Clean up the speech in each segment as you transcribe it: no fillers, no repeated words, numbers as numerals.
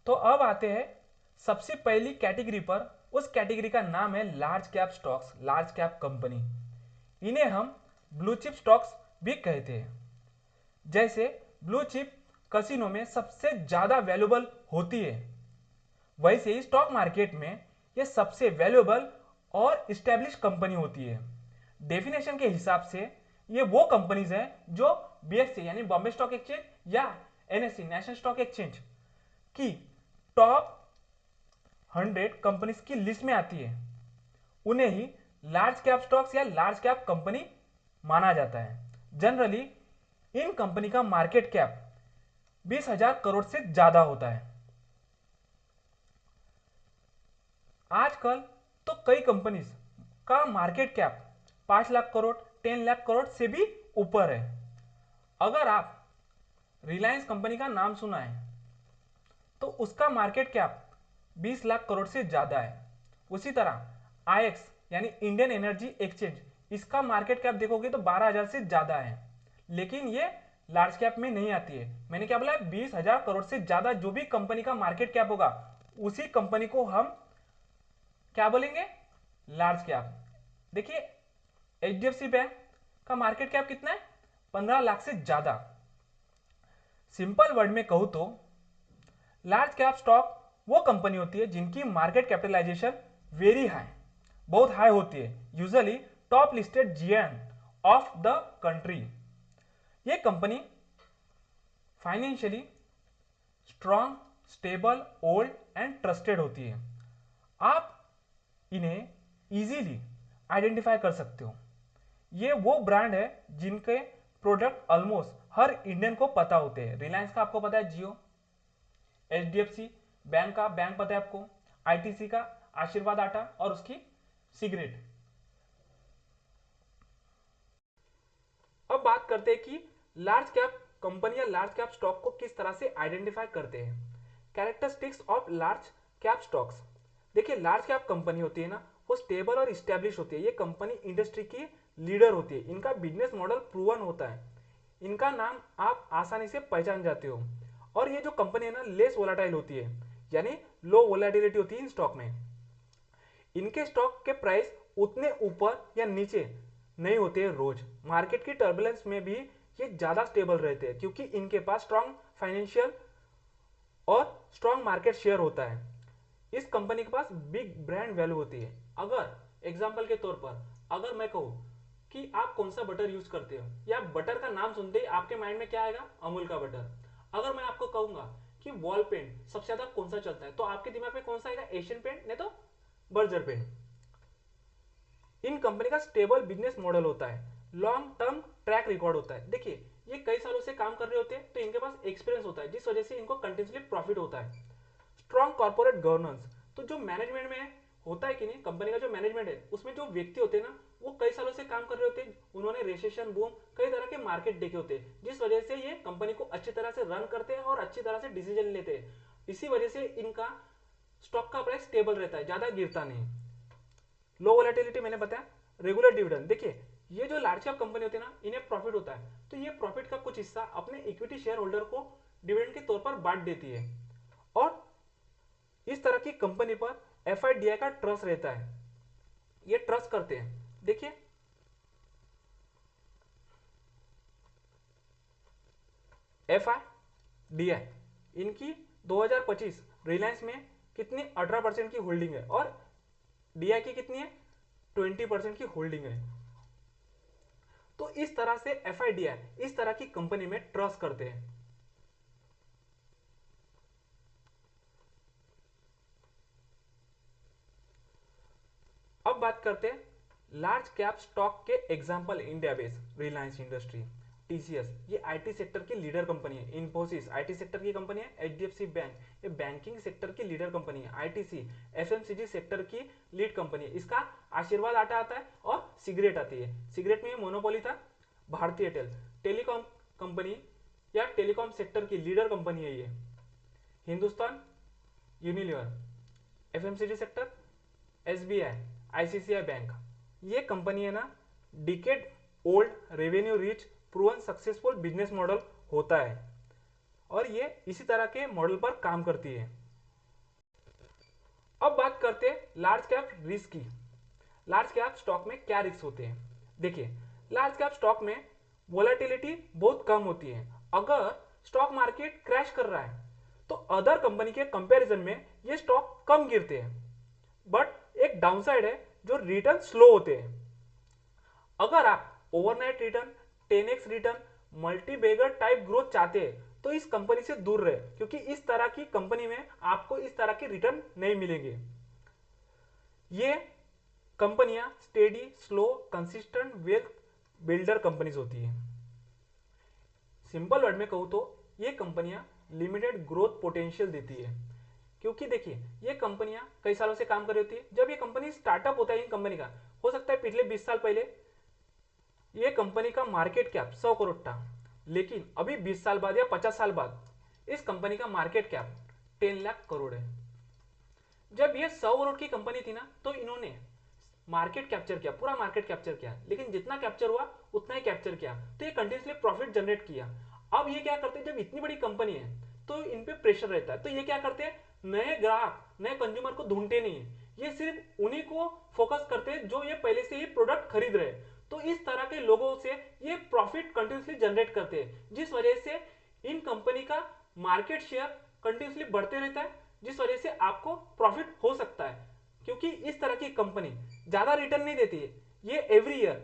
तो अब आते हैं सबसे पहली कैटेगरी पर। उस कैटेगरी का नाम है large cap stocks, large cap company. इन्हें हम ब्लू चिप स्टॉक्स भी कहते हैं। जैसे ब्लू चिप कसिनो में सबसे ज्यादा वैल्यूएबल होती है, वैसे ही स्टॉक मार्केट में ये सबसे वैल्यूएबल और इस्टेब्लिश कंपनी होती है। डेफिनेशन के हिसाब से ये वो कंपनीज हैं जो बीएससी यानी बॉम्बे स्टॉक एक्सचेंज या एनएससी नेशनल स्टॉक एक्सचेंज की टॉप 100 कंपनीज की लिस्ट में आती है। उन्हें ही लार्ज कैप स्टॉक्स या लार्ज कैप कंपनी माना जाता है। जनरली इन कंपनी का मार्केट कैप 20,000 करोड़ से ज्यादा होता है। आजकल तो कई कंपनीज का मार्केट कैप 5 लाख करोड़ 10 लाख करोड़ से भी ऊपर है। अगर आप रिलायंस कंपनी का नाम सुना है तो उसका मार्केट कैप 20 लाख करोड़ से ज्यादा है। उसी तरह आईएक्स यानी इंडियन एनर्जी एक्सचेंज, इसका मार्केट कैप देखोगे तो 12,000 से ज्यादा है, लेकिन ये लार्ज कैप में नहीं आती है। मैंने क्या बोला, 20,000 करोड़ से ज्यादा जो भी कंपनी का मार्केट कैप होगा उसी कंपनी को हम क्या बोलेंगे, लार्ज कैप। देखिए एचडीएफसी बैंक का मार्केट कैप कितना है, 15 लाख से ज्यादा। सिंपल वर्ड में कहूं तो लार्ज कैप स्टॉक वो कंपनी होती है जिनकी मार्केट कैपिटलाइजेशन वेरी हाई, बहुत हाई होती है, usually top listed giants of the country. ये company financially strong, stable, old and trusted होती है। आप इन्हें इजीली आइडेंटिफाई कर सकते हो। ये वो ब्रांड है जिनके प्रोडक्ट ऑलमोस्ट हर इंडियन को पता होते हैं। रिलायंस का आपको पता है जियो, एचडीएफसी बैंक का बैंक पता है आपको, आईटीसी का आशीर्वाद आटा और उसकी सिगरेट। अब बात करते हैं कि लार्ज कैप कंपनी या लार्ज कैप स्टॉक को किस तरह से आइडेंटिफाई करते हैं। Characteristics of large cap stocks. देखिए लार्ज कैप कंपनी होती है ना, वो स्टेबल और स्टैब्लिश होती है। ये कंपनी इंडस्ट्री की लीडर होती है। इनका बिजनेस मॉडल प्रूवन होता है। इनका नाम आप आसानी से पहचान जाते हो। और ये जो कंपनी है ना, लेस वोलाटाइल होती है, यानी लो वोलेटिलिटी होती है इन स्टॉक में। इनके स्टॉक के प्राइस उतने ऊपर या नीचे नहीं होते हैं रोज। मार्केट की टर्बुलेंस में भी ये ज्यादा स्टेबल रहते हैं क्योंकि इनके पास स्ट्रॉन्ग फाइनेंशियल और स्ट्रॉन्ग मार्केट शेयर होता है। इस कंपनी के पास बिग ब्रांड वैल्यू होती है। अगर एग्जांपल के तौर पर अगर मैं कहूं कि आप कौन सा बटर यूज करते हो, या बटर का नाम सुनते ही आपके माइंड में क्या आएगा, अमूल का बटर। अगर मैं आपको कहूंगा कि वॉल पेंट सबसे ज्यादा कौन सा चलता है, तो आपके दिमाग में कौन सा आएगा, एशियन पेंट नहीं तो बर्जर पेंट। इन कंपनी का स्टेबल बिजनेस मॉडल होता है, लॉन्ग टर्म ट्रैक रिकॉर्ड होता है। देखिए ये कई सालों से काम कर रहे होते हैं तो इनके पास एक्सपीरियंस होता है, जिस वजह से इनको कंटिन्यूसली प्रॉफिट होता है। स्ट्रॉन्ग कॉर्पोरेट गवर्नेंस, तो जो मैनेजमेंट में होता है कि नहीं, कंपनी का जो मैनेजमेंट है उसमें जो व्यक्ति होते हैं ना, वो कई सालों से काम कर रहे होते हैं। उन्होंने रेसेशन, बूम, कई तरह के मार्केट देखे होते हैं, जिस वजह से ये कंपनी को अच्छी तरह से रन करते हैं और अच्छी तरह से डिसीजन लेते हैं। इसी वजह से इनका स्टॉक का प्राइस स्टेबल रहता है, ज्यादा गिरता नहीं। लो वोलेटिलिटी मैंने बताया। रेगुलर डिविडेंड, देखिए ये जो लार्ज कैप कंपनी होती है ना, इन्हें प्रॉफिट होता है तो ये प्रॉफिट का कुछ हिस्सा अपने इक्विटी शेयर होल्डर को डिविडेंड के तौर पर बांट देती है। और इस तरह की कंपनी पर एफआईडीआई का ट्रस्ट रहता है, ये ट्रस्ट करते हैं। देखिए एफआईडीआई इनकी 2025 रिलायंस में कितनी 18% की होल्डिंग है और डीआई की कितनी है, 20% की होल्डिंग है। तो इस तरह से एफआईडीआई इस तरह की कंपनी में ट्रस्ट करते हैं। अब बात करते हैं लार्ज कैप स्टॉक के example. India base Reliance industry, TCS ये आईटी सेक्टर की लीडर कंपनी है। इन्फोसिस आईटी सेक्टर की कंपनी है। एचडीएफसी बैंक ये बैंकिंग सेक्टर की लीडर कंपनी है। आईटीसी एफएमसीजी सेक्टर की लीड कंपनी है। इसका आशीर्वाद आटा आता है और सिगरेट आती है। सिगरेट में मोनोपोली था। भारतीय एयरटेल टेलीकॉम कंपनी या टेलीकॉम सेक्टर की लीडर कंपनी है ये। Hindustan Unilever FMCG sector, SBI, ICCI bank, ये कंपनी है ना, decade old revenue rich proven successful business model होता है और ये इसी तरह के मॉडल पर काम करती है। अब बात करते हैं लार्ज कैप रिस्क की। लार्ज कैप स्टॉक में क्या रिस्क होते हैं? देखिए, लार्ज कैप स्टॉक में वोलेटिलिटी बहुत कम होती है। अगर स्टॉक मार्केट क्रैश कर रहा है तो अदर कंपनी के कंपैरिजन में ये स्टॉक कम गिरते हैं, बट एक डाउनसाइड है जो रिटर्न स्लो होते हैं। अगर आप overnight return, 10x return, multibagger type growth चाहते हैं तो इस कंपनी से दूर रहे, क्योंकि इस तरह की कंपनी में आपको इस तरह के रिटर्न नहीं मिलेंगे। ये कंपनियां steady, slow, consistent wealth builder companies होती है। सिंपल वर्ड में कहूं तो ये कंपनियां लिमिटेड ग्रोथ पोटेंशियल देती है, क्योंकि देखिए ये कंपनियां कई सालों से काम कर रही होती है। जब ये कंपनी स्टार्टअप होता है, इन कंपनी का हो सकता है पिछले 20 साल पहले ये कंपनी का मार्केट कैप 100 करोड़ था, लेकिन अभी 20 साल बाद या 50 साल बाद इस कंपनी का मार्केट कैप 10 लाख करोड़ है। जब ये 100 करोड़ की कंपनी थी ना, तो इन्होंने मार्केट कैप्चर किया, पूरा मार्केट कैप्चर किया, लेकिन जितना कैप्चर हुआ उतना ही कैप्चर किया, तो ये कंटिन्यूसली प्रॉफिट जनरेट किया। अब ये क्या करते हैं, जब इतनी बड़ी कंपनी है तो इन पे प्रेशर रहता है, तो ये क्या करते हैं, नए ग्राहक, नए कंज्यूमर को ढूंढते नहीं है, ये सिर्फ उन्हीं को फोकस करते हैं जो ये पहले से ही प्रोडक्ट खरीद रहे हैं। तो इस तरह के लोगों से ये प्रॉफिट कंटिन्यूसली जनरेट करते हैं, जिस वजह से इन कंपनी का मार्केट शेयर कंटिन्यूसली बढ़ते रहता है, जिस वजह से आपको प्रॉफिट हो सकता है। क्योंकि इस तरह की कंपनी ज्यादा रिटर्न नहीं देती है, ये एवरी ईयर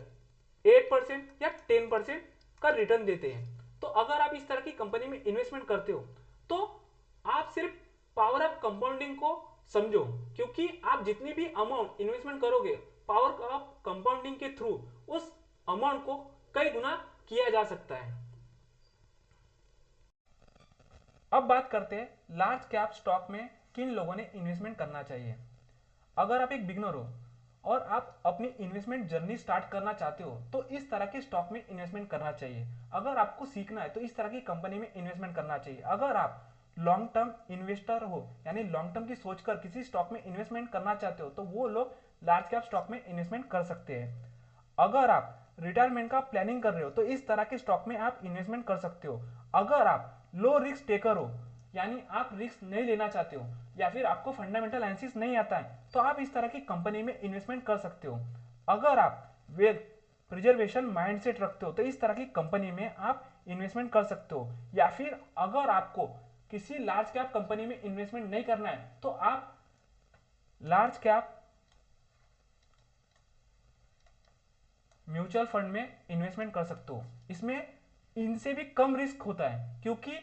8% या 10% का रिटर्न देते हैं। तो अगर आप इस तरह की कंपनी में इन्वेस्टमेंट करते हो तो आप सिर्फ पावर ऑफ कंपाउंडिंग को समझो, क्योंकि आप जितनी भी अमाउंट इन्वेस्टमेंट करोगे, पावर ऑफ कंपाउंडिंग के थ्रू उस अमाउंट को कई गुना किया जा सकता है। अब बात करते हैं लार्ज कैप स्टॉक में किन लोगों ने इन्वेस्टमेंट करना चाहिए। अगर आप एक बिगनर हो और आप अपनी इन्वेस्टमेंट जर्नी स्टार्ट करना चाहते हो तो इस तरह के स्टॉक में इन्वेस्टमेंट करना चाहिए। अगर आपको सीखना है तो इस तरह की कंपनी में इन्वेस्टमेंट करना चाहिए। अगर आप लॉन्ग टर्म इन्वेस्टर हो, यानी लॉन्ग टर्म की सोचकर किसी स्टॉक में इन्वेस्टमेंट करना चाहते हो, तो वो लोग लार्ज कैप स्टॉक में इन्वेस्टमेंट कर सकते हैं। अगर आप रिटायरमेंट का प्लानिंग कर रहे हो तो इस तरह के स्टॉक में आप इन्वेस्टमेंट कर सकते हो। अगर आप लो रिस्क टेकर हो, यानी आप रिस्क नहीं लेना चाहते हो, या फिर आपको फंडामेंटल एनालिसिस नहीं आता है, तो आप इस तरह की कंपनी में इन्वेस्टमेंट कर सकते हो। अगर आप वेल्थ प्रिजर्वेशन माइंडसेट रखते हो तो इस तरह की कंपनी में आप इन्वेस्टमेंट कर सकते हो। या फिर अगर आपको किसी लार्ज कैप कंपनी में इन्वेस्टमेंट नहीं करना है तो आप लार्ज कैप म्यूचुअल फंड में इन्वेस्टमेंट कर सकते हो। इसमें इनसे भी कम रिस्क होता है, क्योंकि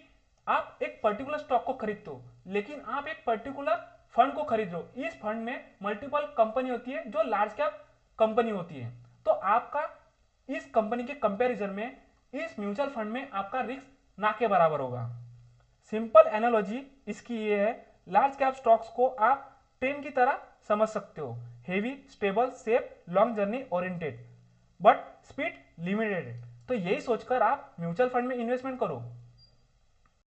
आप एक पर्टिकुलर स्टॉक को खरीदते हो, लेकिन आप एक पर्टिकुलर फंड को खरीद रहे हो। इस फंड में मल्टीपल कंपनी होती है जो लार्ज कैप कंपनी होती है, तो आपका इस कंपनी के कंपैरिजन में इस म्यूचुअल फंड में आपका रिस्क ना के बराबर होगा। सिंपल एनालॉजी इसकी ये है, लार्ज कैप स्टॉक्स को आप ट्रेन की तरह समझ सकते हो, heavy, stable, safe, long journey oriented, but speed limited. तो यही सोचकर आप म्यूचुअल फंड में इन्वेस्टमेंट करो।